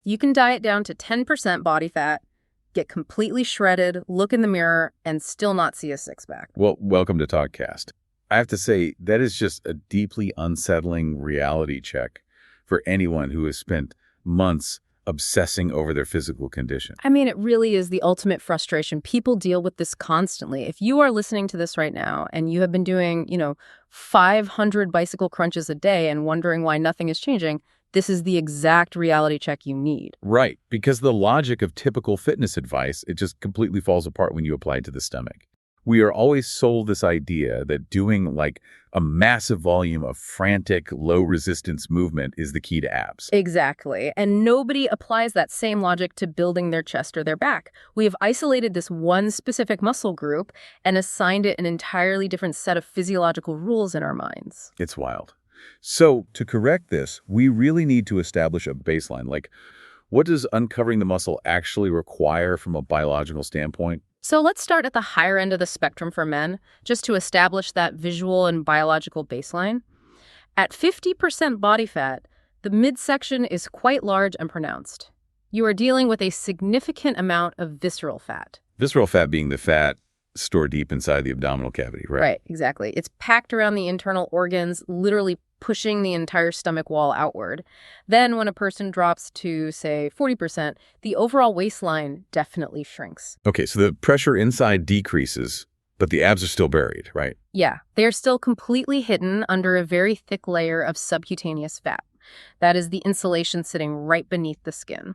You can diet down to 10% body fat, get completely shredded, look in the mirror, and still not see a six-pack. Well, welcome to TalkKast. I have to say, that is just a deeply unsettling reality check for anyone who has spent months obsessing over their physical condition. I mean, it really is the ultimate frustration. People deal with this constantly. If you are listening to this right now and you have been doing, 500 bicycle crunches a day and wondering why nothing is changing, this is the exact reality check you need. Right, because the logic of typical fitness advice, it just completely falls apart when you apply it to the stomach. We are always sold this idea that doing like a massive volume of frantic, low-resistance movement is the key to abs. Exactly. And nobody applies that same logic to building their chest or their back. We have isolated this one specific muscle group and assigned it an entirely different set of physiological rules in our minds. It's wild. So to correct this, we really need to establish a baseline. Like, what does uncovering the muscle actually require from a biological standpoint? So let's start at the higher end of the spectrum for men, just to establish that visual and biological baseline. At 50% body fat, the midsection is quite large and pronounced. You are dealing with a significant amount of visceral fat. Visceral fat being the fat stored deep inside the abdominal cavity, right? Right, exactly. It's packed around the internal organs, literally pushing the entire stomach wall outward. Then when a person drops to, say, 40%, the overall waistline definitely shrinks. Okay, so the pressure inside decreases, but the abs are still buried, right? Yeah, they're still completely hidden under a very thick layer of subcutaneous fat. That is the insulation sitting right beneath the skin.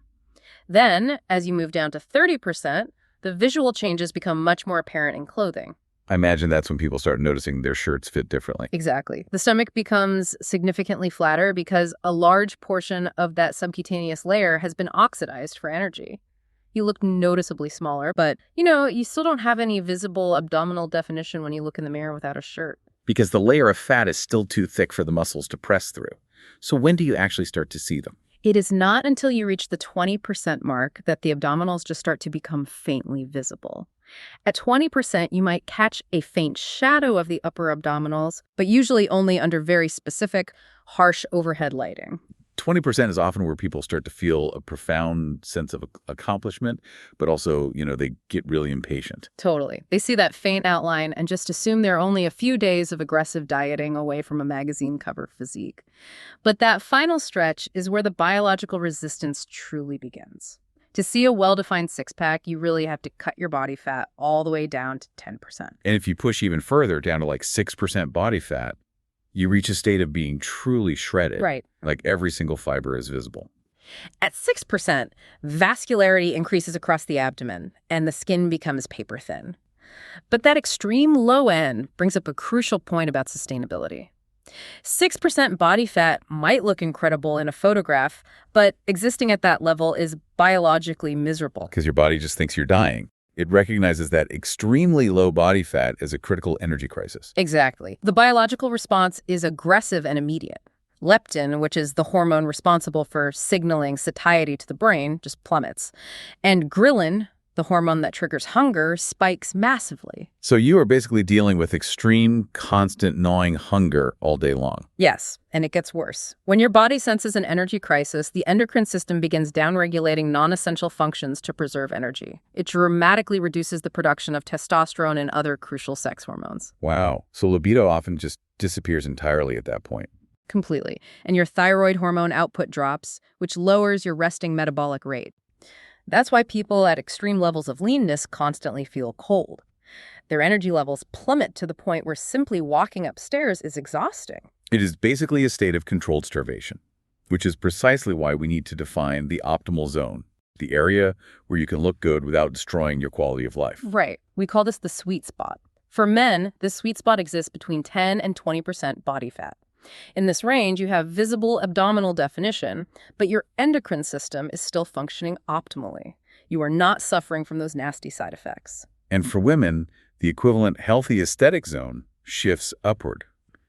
Then, as you move down to 30%, the visual changes become much more apparent in clothing. I imagine that's when people start noticing their shirts fit differently. Exactly. The stomach becomes significantly flatter because a large portion of that subcutaneous layer has been oxidized for energy. You look noticeably smaller, but, you still don't have any visible abdominal definition when you look in the mirror without a shirt. Because the layer of fat is still too thick for the muscles to press through. So when do you actually start to see them? It is not until you reach the 20% mark that the abdominals just start to become faintly visible. At 20%, you might catch a faint shadow of the upper abdominals, but usually only under very specific, harsh overhead lighting. 20% is often where people start to feel a profound sense of accomplishment, but also, they get really impatient. Totally. They see that faint outline and just assume they're only a few days of aggressive dieting away from a magazine cover physique. But that final stretch is where the biological resistance truly begins. To see a well-defined six-pack, you really have to cut your body fat all the way down to 10%. And if you push even further down to like 6% body fat, you reach a state of being truly shredded. Right. Like every single fiber is visible. At 6%, vascularity increases across the abdomen, and the skin becomes paper thin. But that extreme low end brings up a crucial point about sustainability. 6% body fat might look incredible in a photograph, but existing at that level is biologically miserable. Because your body just thinks you're dying. It recognizes that extremely low body fat as a critical energy crisis. Exactly. The biological response is aggressive and immediate. Leptin, which is the hormone responsible for signaling satiety to the brain, just plummets. And ghrelin, the hormone that triggers hunger, spikes massively. So you are basically dealing with extreme, constant, gnawing hunger all day long. Yes, and it gets worse. When your body senses an energy crisis, the endocrine system begins downregulating non-essential functions to preserve energy. It dramatically reduces the production of testosterone and other crucial sex hormones. Wow. So libido often just disappears entirely at that point. Completely. And your thyroid hormone output drops, which lowers your resting metabolic rate. That's why people at extreme levels of leanness constantly feel cold. Their energy levels plummet to the point where simply walking upstairs is exhausting. It is basically a state of controlled starvation, which is precisely why we need to define the optimal zone, the area where you can look good without destroying your quality of life. Right. We call this the sweet spot. For men, this sweet spot exists between 10 and 20% body fat. In this range, you have visible abdominal definition, but your endocrine system is still functioning optimally. You are not suffering from those nasty side effects. And for women, the equivalent healthy aesthetic zone shifts upward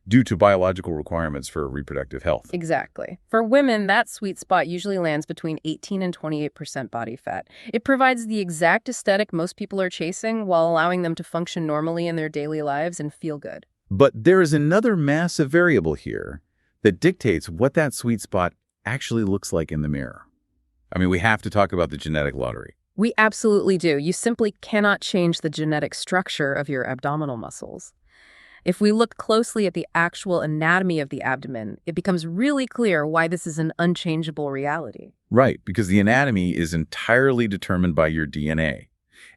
due to biological requirements for reproductive health. Exactly. For women, that sweet spot usually lands between 18 and 28% body fat. It provides the exact aesthetic most people are chasing while allowing them to function normally in their daily lives and feel good. But there is another massive variable here that dictates what that sweet spot actually looks like in the mirror. I mean, we have to talk about the genetic lottery. We absolutely do. You simply cannot change the genetic structure of your abdominal muscles. If we look closely at the actual anatomy of the abdomen, it becomes really clear why this is an unchangeable reality. Right, because the anatomy is entirely determined by your DNA.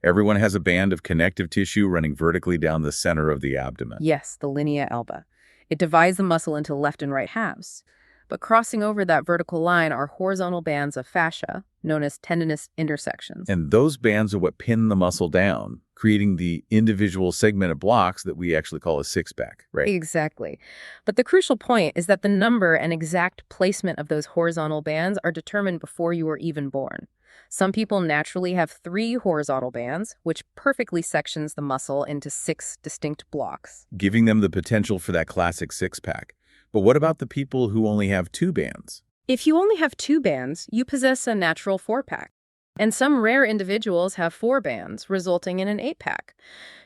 Everyone has a band of connective tissue running vertically down the center of the abdomen. Yes, the linea alba. It divides the muscle into left and right halves. But crossing over that vertical line are horizontal bands of fascia, known as tendinous intersections. And those bands are what pin the muscle down, creating the individual segmented blocks that we actually call a six-pack, right? Exactly. But the crucial point is that the number and exact placement of those horizontal bands are determined before you were even born. Some people naturally have 3 horizontal bands, which perfectly sections the muscle into 6 distinct blocks, Giving them the potential for that classic six-pack. But what about the people who only have 2 bands? If you only have 2 bands, you possess a natural 4-pack. And some rare individuals have 4 bands, resulting in an 8-pack.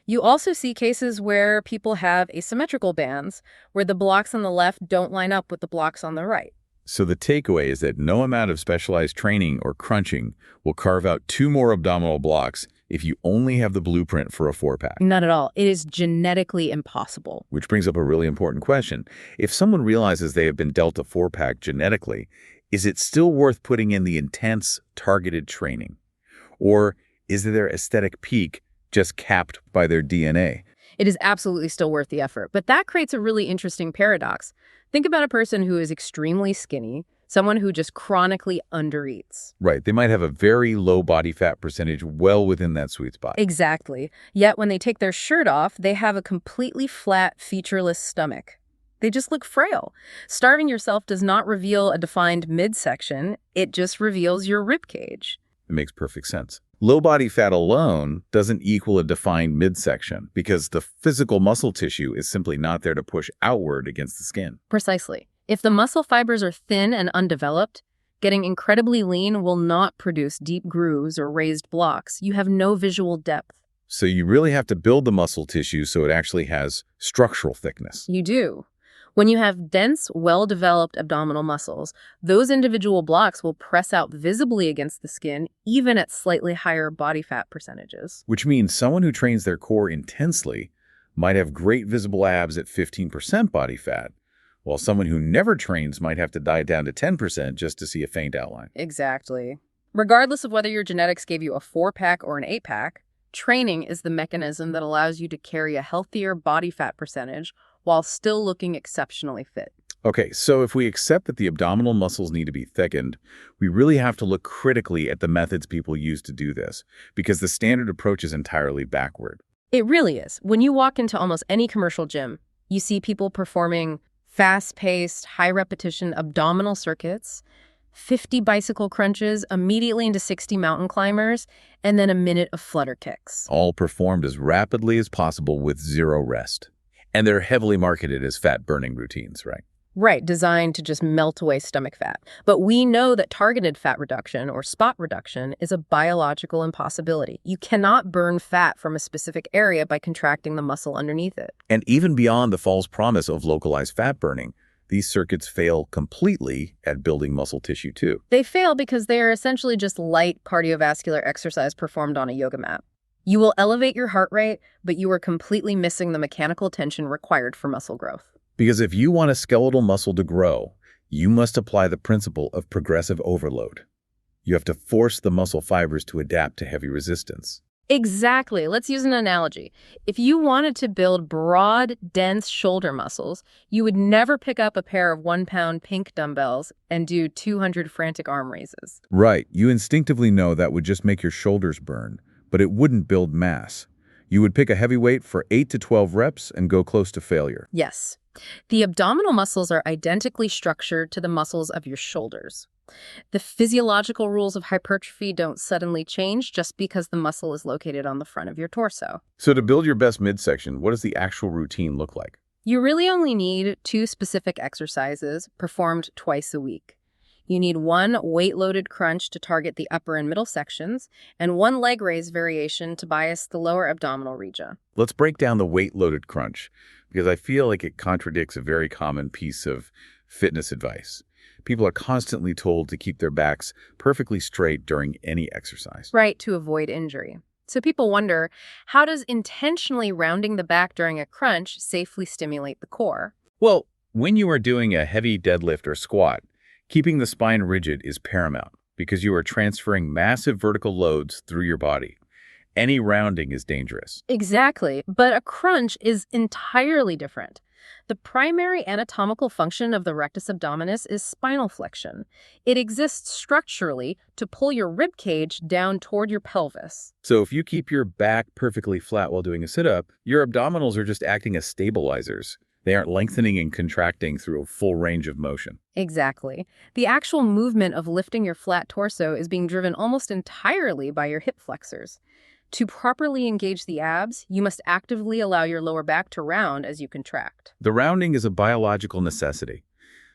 You also see cases where people have asymmetrical bands, where the blocks on the left don't line up with the blocks on the right. So the takeaway is that no amount of specialized training or crunching will carve out 2 more abdominal blocks if you only have the blueprint for a 4-pack. Not at all. It is genetically impossible. Which brings up a really important question. If someone realizes they have been dealt a 4-pack genetically, is it still worth putting in the intense, targeted training? Or is their aesthetic peak just capped by their DNA? It is absolutely still worth the effort. But that creates a really interesting paradox. Think about a person who is extremely skinny, someone who just chronically undereats. Right. They might have a very low body fat percentage well within that sweet spot. Exactly. Yet when they take their shirt off, they have a completely flat, featureless stomach. They just look frail. Starving yourself does not reveal a defined midsection. It just reveals your ribcage. It makes perfect sense. Low body fat alone doesn't equal a defined midsection because the physical muscle tissue is simply not there to push outward against the skin. Precisely. If the muscle fibers are thin and undeveloped, getting incredibly lean will not produce deep grooves or raised blocks. You have no visual depth. So you really have to build the muscle tissue so it actually has structural thickness. You do. When you have dense, well-developed abdominal muscles, those individual blocks will press out visibly against the skin, even at slightly higher body fat percentages. Which means someone who trains their core intensely might have great visible abs at 15% body fat, while someone who never trains might have to diet down to 10% just to see a faint outline. Exactly. Regardless of whether your genetics gave you a 4-pack or an 8-pack, training is the mechanism that allows you to carry a healthier body fat percentage while still looking exceptionally fit. Okay, so if we accept that the abdominal muscles need to be thickened, we really have to look critically at the methods people use to do this, because the standard approach is entirely backward. It really is. When you walk into almost any commercial gym, you see people performing fast-paced, high-repetition abdominal circuits, 50 bicycle crunches, immediately into 60 mountain climbers, and then a minute of flutter kicks. All performed as rapidly as possible with 0 rest. And they're heavily marketed as fat-burning routines, right? Right, designed to just melt away stomach fat. But we know that targeted fat reduction, or spot reduction, is a biological impossibility. You cannot burn fat from a specific area by contracting the muscle underneath it. And even beyond the false promise of localized fat burning, these circuits fail completely at building muscle tissue too. They fail because they are essentially just light cardiovascular exercise performed on a yoga mat. You will elevate your heart rate, but you are completely missing the mechanical tension required for muscle growth. Because if you want a skeletal muscle to grow, you must apply the principle of progressive overload. You have to force the muscle fibers to adapt to heavy resistance. Exactly. Let's use an analogy. If you wanted to build broad, dense shoulder muscles, you would never pick up a pair of 1-pound pink dumbbells and do 200 frantic arm raises. Right. You instinctively know that would just make your shoulders burn, but it wouldn't build mass. You would pick a heavy weight for 8 to 12 reps and go close to failure. Yes. The abdominal muscles are identically structured to the muscles of your shoulders. The physiological rules of hypertrophy don't suddenly change just because the muscle is located on the front of your torso. So to build your best midsection, what does the actual routine look like? You really only need 2 specific exercises performed twice a week. You need 1 weight-loaded crunch to target the upper and middle sections, and 1 leg raise variation to bias the lower abdominal region. Let's break down the weight-loaded crunch, because I feel like it contradicts a very common piece of fitness advice. People are constantly told to keep their backs perfectly straight during any exercise. Right, to avoid injury. So people wonder, how does intentionally rounding the back during a crunch safely stimulate the core? Well, when you are doing a heavy deadlift or squat, keeping the spine rigid is paramount because you are transferring massive vertical loads through your body. Any rounding is dangerous. Exactly, but a crunch is entirely different. The primary anatomical function of the rectus abdominis is spinal flexion. It exists structurally to pull your rib cage down toward your pelvis. So if you keep your back perfectly flat while doing a sit-up, your abdominals are just acting as stabilizers. They aren't lengthening and contracting through a full range of motion. Exactly. The actual movement of lifting your flat torso is being driven almost entirely by your hip flexors. To properly engage the abs, you must actively allow your lower back to round as you contract. The rounding is a biological necessity.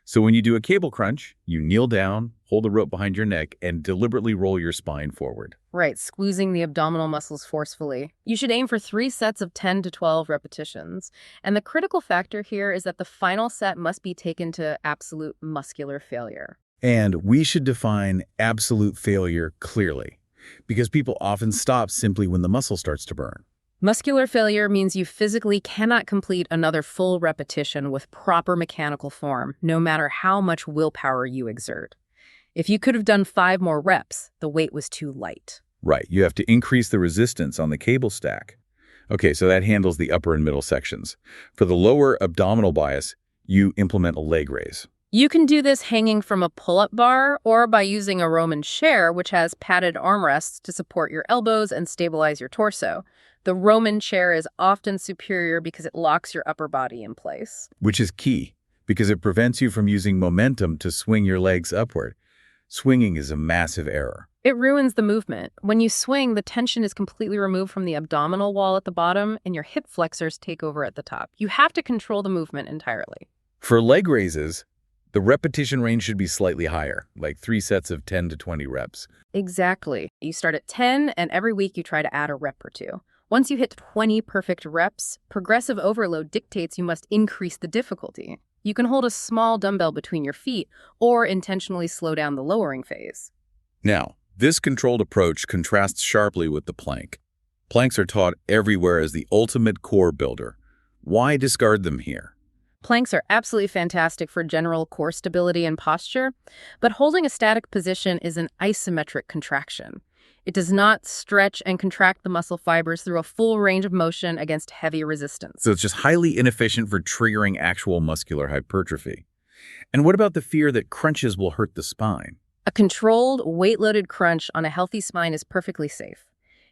So when you do a cable crunch, you kneel down, hold the rope behind your neck, and deliberately roll your spine forward. Right, squeezing the abdominal muscles forcefully. You should aim for 3 sets of 10 to 12 repetitions. And the critical factor here is that the final set must be taken to absolute muscular failure. And we should define absolute failure clearly, because people often stop simply when the muscle starts to burn. Muscular failure means you physically cannot complete another full repetition with proper mechanical form, no matter how much willpower you exert. If you could have done 5 more reps, the weight was too light. Right, you have to increase the resistance on the cable stack. Okay, so that handles the upper and middle sections. For the lower abdominal bias, you implement a leg raise. You can do this hanging from a pull-up bar or by using a Roman chair, which has padded armrests to support your elbows and stabilize your torso. The Roman chair is often superior because it locks your upper body in place. Which is key, because it prevents you from using momentum to swing your legs upward. Swinging is a massive error. It ruins the movement. When you swing, the tension is completely removed from the abdominal wall at the bottom, and your hip flexors take over at the top. You have to control the movement entirely. For leg raises, the repetition range should be slightly higher, like 3 sets of 10 to 20 reps. Exactly. You start at 10, and every week you try to add a rep or 2. Once you hit 20 perfect reps, progressive overload dictates you must increase the difficulty. You can hold a small dumbbell between your feet or intentionally slow down the lowering phase. Now, this controlled approach contrasts sharply with the plank. Planks are taught everywhere as the ultimate core builder. Why discard them here? Planks are absolutely fantastic for general core stability and posture, but holding a static position is an isometric contraction. It does not stretch and contract the muscle fibers through a full range of motion against heavy resistance. So it's just highly inefficient for triggering actual muscular hypertrophy. And what about the fear that crunches will hurt the spine? A controlled, weight-loaded crunch on a healthy spine is perfectly safe.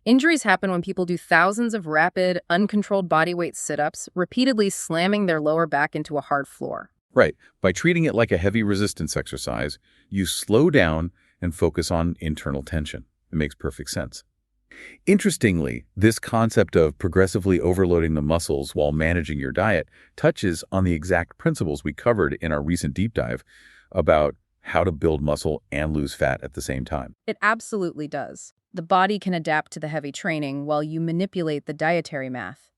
Injuries happen when people do thousands of rapid, uncontrolled bodyweight sit-ups, repeatedly slamming their lower back into a hard floor. Right. By treating it like a heavy resistance exercise, you slow down and focus on internal tension. It makes perfect sense. Interestingly, this concept of progressively overloading the muscles while managing your diet touches on the exact principles we covered in our recent deep dive about how to build muscle and lose fat at the same time. It absolutely does. The body can adapt to the heavy training while you manipulate the dietary math.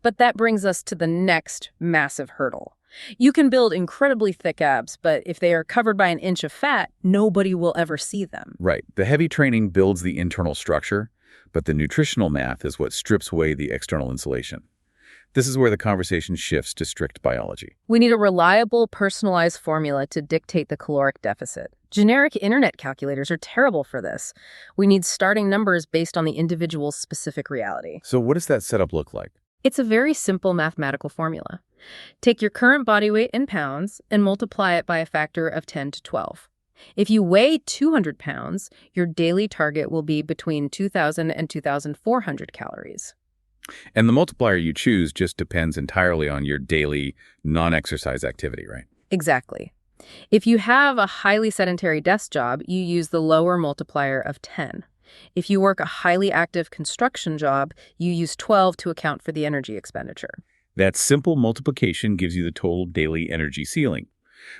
But that brings us to the next massive hurdle. You can build incredibly thick abs, but if they are covered by an inch of fat, nobody will ever see them. Right. The heavy training builds the internal structure, but the nutritional math is what strips away the external insulation. This is where the conversation shifts to strict biology. We need a reliable, personalized formula to dictate the caloric deficit. Generic internet calculators are terrible for this. We need starting numbers based on the individual's specific reality. So what does that setup look like? It's a very simple mathematical formula. Take your current body weight in pounds and multiply it by a factor of 10 to 12. If you weigh 200 pounds, your daily target will be between 2,000 and 2,400 calories. And the multiplier you choose just depends entirely on your daily non-exercise activity, right? Exactly. If you have a highly sedentary desk job, you use the lower multiplier of 10. If you work a highly active construction job, you use 12 to account for the energy expenditure. That simple multiplication gives you the total daily energy ceiling.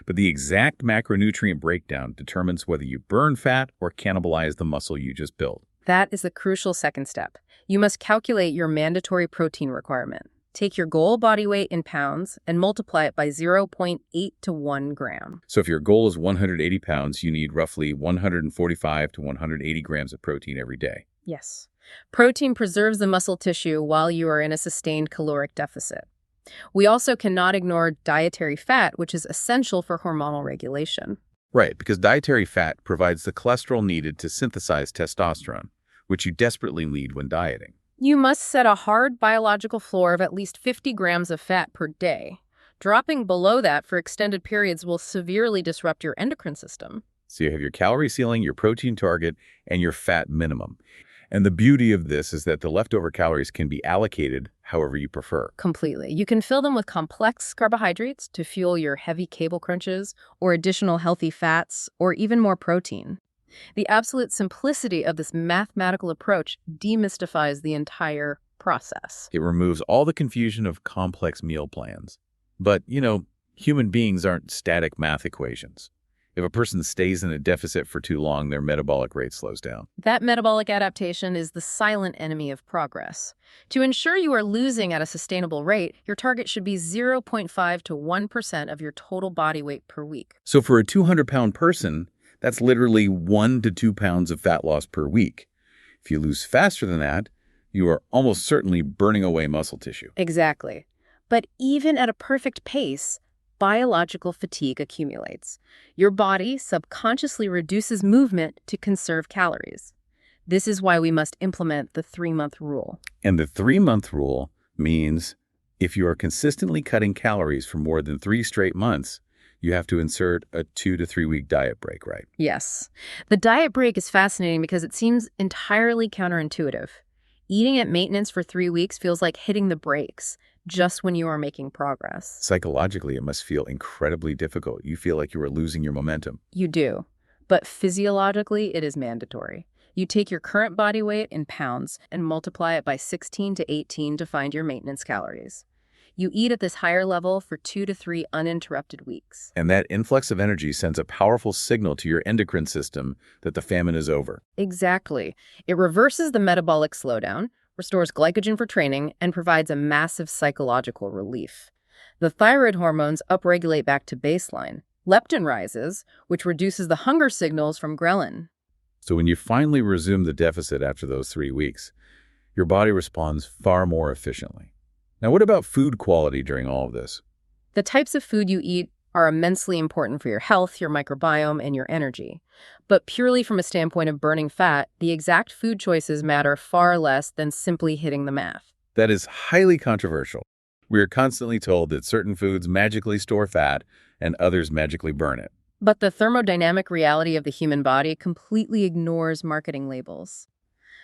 But the exact macronutrient breakdown determines whether you burn fat or cannibalize the muscle you just built. That is the crucial second step. You must calculate your mandatory protein requirement. Take your goal body weight in pounds and multiply it by 0.8 to 1 gram. So if your goal is 180 pounds, you need roughly 145 to 180 grams of protein every day. Yes. Protein preserves the muscle tissue while you are in a sustained caloric deficit. We also cannot ignore dietary fat, which is essential for hormonal regulation. Right, because dietary fat provides the cholesterol needed to synthesize testosterone, which you desperately need when dieting. You must set a hard biological floor of at least 50 grams of fat per day. Dropping below that for extended periods will severely disrupt your endocrine system. So you have your calorie ceiling, your protein target, and your fat minimum. And the beauty of this is that the leftover calories can be allocated however you prefer. Completely. You can fill them with complex carbohydrates to fuel your heavy cable crunches, or additional healthy fats, or even more protein. The absolute simplicity of this mathematical approach demystifies the entire process. It removes all the confusion of complex meal plans. But, human beings aren't static math equations. If a person stays in a deficit for too long, their metabolic rate slows down. That metabolic adaptation is the silent enemy of progress. To ensure you are losing at a sustainable rate, your target should be 0.5 to 1% of your total body weight per week. So for a 200-pound person, that's literally 1 to 2 pounds of fat loss per week. If you lose faster than that, you are almost certainly burning away muscle tissue. Exactly. But even at a perfect pace, biological fatigue accumulates. Your body subconsciously reduces movement to conserve calories. This is why we must implement the 3-month rule. And the 3-month rule means if you are consistently cutting calories for more than 3 straight months, you have to insert a 2 to 3 week diet break, right? Yes. The diet break is fascinating because it seems entirely counterintuitive. Eating at maintenance for 3 weeks feels like hitting the brakes just when you are making progress. Psychologically, it must feel incredibly difficult. You feel like you are losing your momentum. You do. But physiologically, it is mandatory. You take your current body weight in pounds and multiply it by 16 to 18 to find your maintenance calories. You eat at this higher level for 2 to 3 uninterrupted weeks. And that influx of energy sends a powerful signal to your endocrine system that the famine is over. Exactly. It reverses the metabolic slowdown, restores glycogen for training, and provides a massive psychological relief. The thyroid hormones upregulate back to baseline. Leptin rises, which reduces the hunger signals from ghrelin. So when you finally resume the deficit after those 3 weeks, your body responds far more efficiently. Now, what about food quality during all of this? The types of food you eat are immensely important for your health, your microbiome, and your energy. But purely from a standpoint of burning fat, the exact food choices matter far less than simply hitting the math. That is highly controversial. We are constantly told that certain foods magically store fat and others magically burn it. But the thermodynamic reality of the human body completely ignores marketing labels.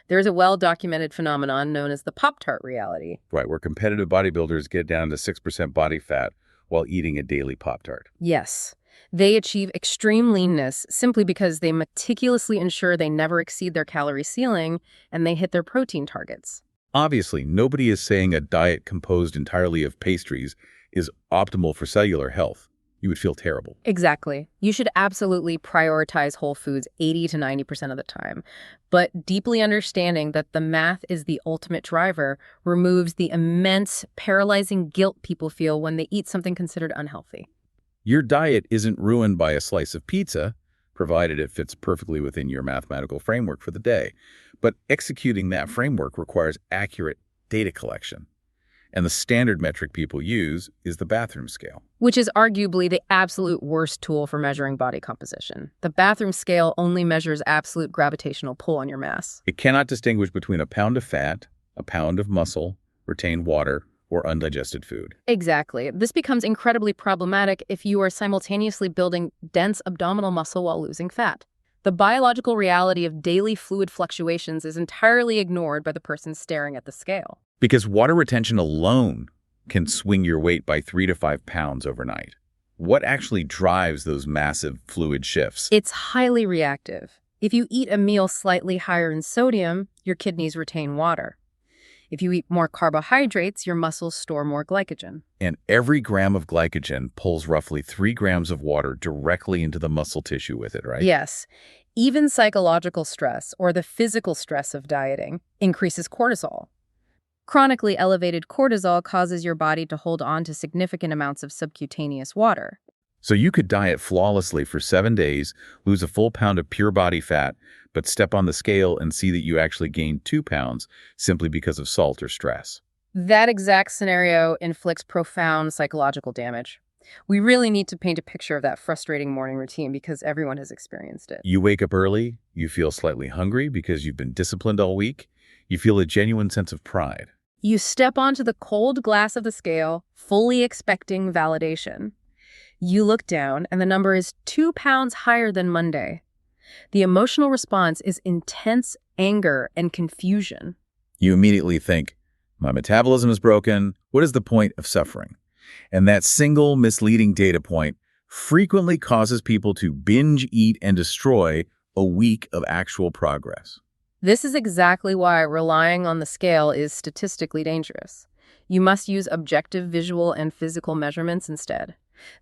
There's a well-documented phenomenon known as the Pop-Tart reality. Right, where competitive bodybuilders get down to 6% body fat while eating a daily Pop-Tart. Yes. They achieve extreme leanness simply because they meticulously ensure they never exceed their calorie ceiling and they hit their protein targets. Obviously, nobody is saying a diet composed entirely of pastries is optimal for cellular health. You would feel terrible. Exactly. You should absolutely prioritize whole foods 80 to 90% of the time. But deeply understanding that the math is the ultimate driver removes the immense, paralyzing guilt people feel when they eat something considered unhealthy. Your diet isn't ruined by a slice of pizza, provided it fits perfectly within your mathematical framework for the day. But executing that framework requires accurate data collection. And the standard metric people use is the bathroom scale. Which is arguably the absolute worst tool for measuring body composition. The bathroom scale only measures absolute gravitational pull on your mass. It cannot distinguish between a pound of fat, a pound of muscle, retained water, or undigested food. Exactly. This becomes incredibly problematic if you are simultaneously building dense abdominal muscle while losing fat. The biological reality of daily fluid fluctuations is entirely ignored by the person staring at the scale. Because water retention alone can swing your weight by 3 to 5 pounds overnight. What actually drives those massive fluid shifts? It's highly reactive. If you eat a meal slightly higher in sodium, your kidneys retain water. If you eat more carbohydrates, your muscles store more glycogen. And every gram of glycogen pulls roughly 3 grams of water directly into the muscle tissue with it, right? Yes. Even psychological stress, or the physical stress of dieting, increases cortisol. Chronically elevated cortisol causes your body to hold on to significant amounts of subcutaneous water. So you could diet flawlessly for 7 days, lose a full pound of pure body fat, but step on the scale and see that you actually gained 2 pounds simply because of salt or stress. That exact scenario inflicts profound psychological damage. We really need to paint a picture of that frustrating morning routine because everyone has experienced it. You wake up early, you feel slightly hungry because you've been disciplined all week, you feel a genuine sense of pride. You step onto the cold glass of the scale, fully expecting validation. You look down, and the number is 2 pounds higher than Monday. The emotional response is intense anger and confusion. You immediately think, my metabolism is broken, what is the point of suffering? And that single misleading data point frequently causes people to binge eat and destroy a week of actual progress. This is exactly why relying on the scale is statistically dangerous. You must use objective visual and physical measurements instead.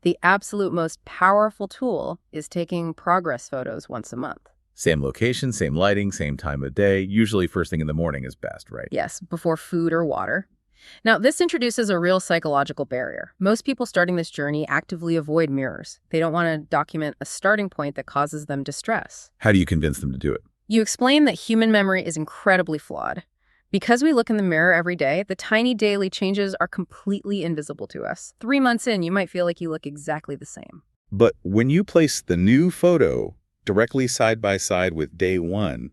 The absolute most powerful tool is taking progress photos once a month. Same location, same lighting, same time of day, usually first thing in the morning is best, right? Yes, before food or water. Now, this introduces a real psychological barrier. Most people starting this journey actively avoid mirrors. They don't want to document a starting point that causes them distress. How do you convince them to do it? You explain that human memory is incredibly flawed. Because we look in the mirror every day, the tiny daily changes are completely invisible to us. 3 months in, you might feel like you look exactly the same. But when you place the new photo directly side by side with day one,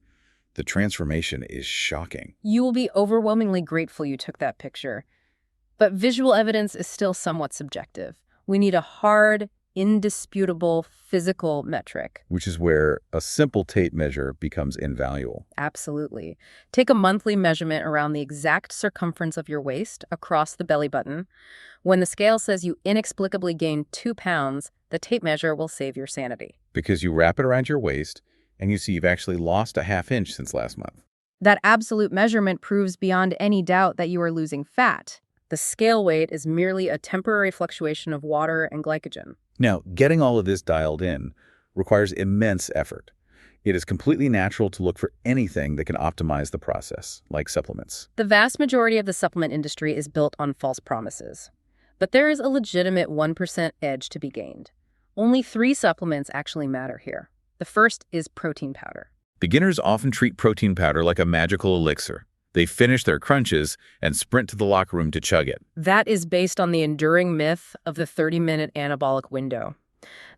the transformation is shocking. You will be overwhelmingly grateful you took that picture. But visual evidence is still somewhat subjective. We need a hard, indisputable physical metric. Which is where a simple tape measure becomes invaluable. Absolutely. Take a monthly measurement around the exact circumference of your waist across the belly button. When the scale says you inexplicably gained 2 pounds, the tape measure will save your sanity. Because you wrap it around your waist and you see you've actually lost a ½ inch since last month. That absolute measurement proves beyond any doubt that you are losing fat. The scale weight is merely a temporary fluctuation of water and glycogen. Now, getting all of this dialed in requires immense effort. It is completely natural to look for anything that can optimize the process, like supplements. The vast majority of the supplement industry is built on false promises. But there is a legitimate 1% edge to be gained. Only 3 supplements actually matter here. The first is protein powder. Beginners often treat protein powder like a magical elixir. They finish their crunches and sprint to the locker room to chug it. That is based on the enduring myth of the 30-minute anabolic window.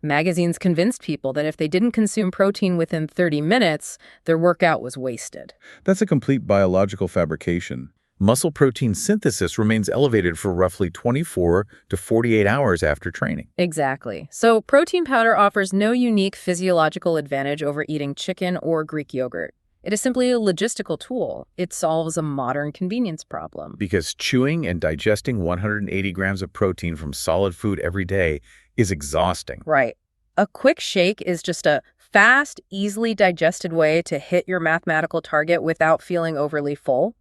Magazines convinced people that if they didn't consume protein within 30 minutes, their workout was wasted. That's a complete biological fabrication. Muscle protein synthesis remains elevated for roughly 24 to 48 hours after training. Exactly. So protein powder offers no unique physiological advantage over eating chicken or Greek yogurt. It is simply a logistical tool. It solves a modern convenience problem. Because chewing and digesting 180 grams of protein from solid food every day is exhausting. Right. A quick shake is just a fast, easily digested way to hit your mathematical target without feeling overly full.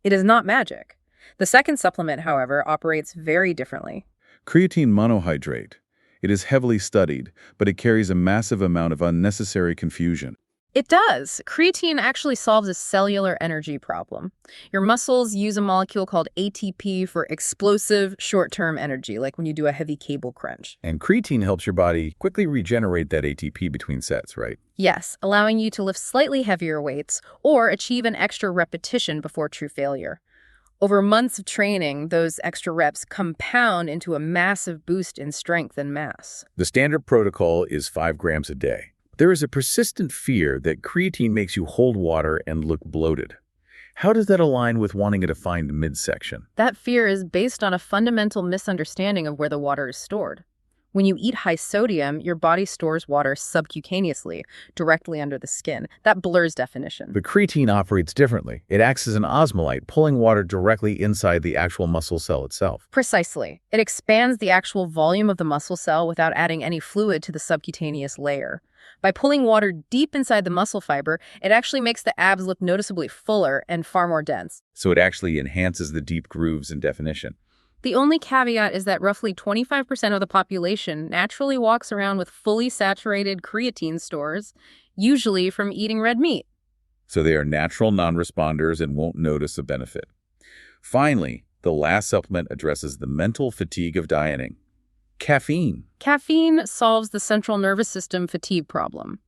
It is not magic. The second supplement, however, operates very differently. Creatine monohydrate. It is heavily studied, but it carries a massive amount of unnecessary confusion. It does. Creatine actually solves a cellular energy problem. Your muscles use a molecule called ATP for explosive short-term energy, like when you do a heavy cable crunch. And creatine helps your body quickly regenerate that ATP between sets, right? Yes, allowing you to lift slightly heavier weights or achieve an extra repetition before true failure. Over months of training, those extra reps compound into a massive boost in strength and mass. The standard protocol is 5 grams a day. There is a persistent fear that creatine makes you hold water and look bloated. How does that align with wanting a defined midsection? That fear is based on a fundamental misunderstanding of where the water is stored. When you eat high sodium, your body stores water subcutaneously, directly under the skin. That blurs definition. But creatine operates differently. It acts as an osmolyte, pulling water directly inside the actual muscle cell itself. Precisely. It expands the actual volume of the muscle cell without adding any fluid to the subcutaneous layer. By pulling water deep inside the muscle fiber, it actually makes the abs look noticeably fuller and far more dense. So it actually enhances the deep grooves and definition. The only caveat is that roughly 25% of the population naturally walks around with fully saturated creatine stores, usually from eating red meat. So they are natural non-responders and won't notice a benefit. Finally, the last supplement addresses the mental fatigue of dieting. Caffeine. Caffeine solves the central nervous system fatigue problem.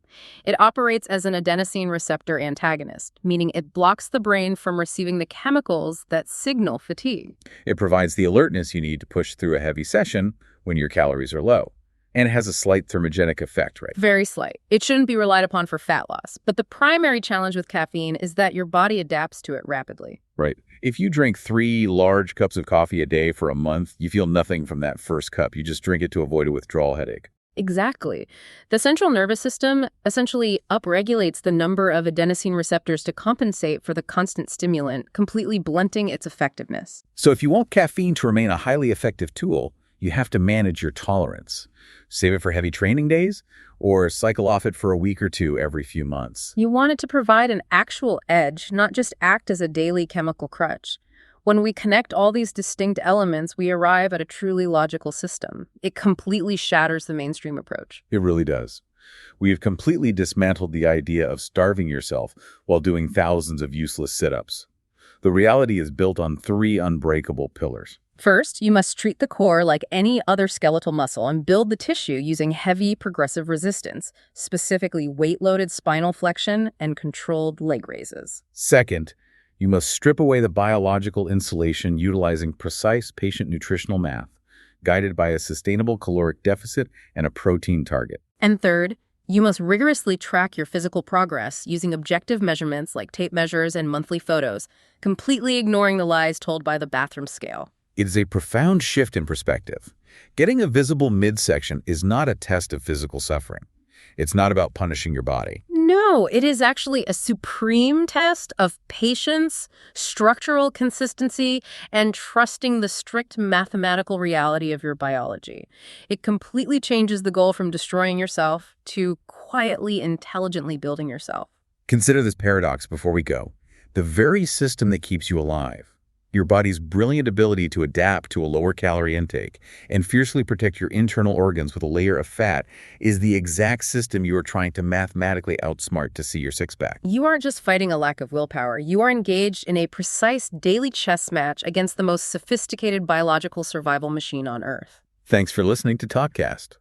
It operates as an adenosine receptor antagonist, meaning it blocks the brain from receiving the chemicals that signal fatigue. It provides the alertness you need to push through a heavy session when your calories are low. And it has a slight thermogenic effect, right? Very slight. It shouldn't be relied upon for fat loss. But the primary challenge with caffeine is that your body adapts to it rapidly. Right. If you drink 3 large cups of coffee a day for a month, you feel nothing from that first cup. You just drink it to avoid a withdrawal headache. Exactly. The central nervous system essentially upregulates the number of adenosine receptors to compensate for the constant stimulant, completely blunting its effectiveness. So if you want caffeine to remain a highly effective tool, you have to manage your tolerance. Save it for heavy training days, or cycle off it for a week or two every few months. You want it to provide an actual edge, not just act as a daily chemical crutch. When we connect all these distinct elements, we arrive at a truly logical system. It completely shatters the mainstream approach. It really does. We have completely dismantled the idea of starving yourself while doing thousands of useless sit-ups. The reality is built on 3 unbreakable pillars. First, you must treat the core like any other skeletal muscle and build the tissue using heavy progressive resistance, specifically weight-loaded spinal flexion and controlled leg raises. Second, you must strip away the biological insulation utilizing precise patient nutritional math, guided by a sustainable caloric deficit and a protein target. And third, you must rigorously track your physical progress using objective measurements like tape measures and monthly photos, completely ignoring the lies told by the bathroom scale. It is a profound shift in perspective. Getting a visible midsection is not a test of physical suffering. It's not about punishing your body. No, it is actually a supreme test of patience, structural consistency, and trusting the strict mathematical reality of your biology. It completely changes the goal from destroying yourself to quietly, intelligently building yourself. Consider this paradox before we go. The very system that keeps you alive, your body's brilliant ability to adapt to a lower calorie intake and fiercely protect your internal organs with a layer of fat, is the exact system you are trying to mathematically outsmart to see your six-pack. You aren't just fighting a lack of willpower. You are engaged in a precise daily chess match against the most sophisticated biological survival machine on Earth. Thanks for listening to TalkKast.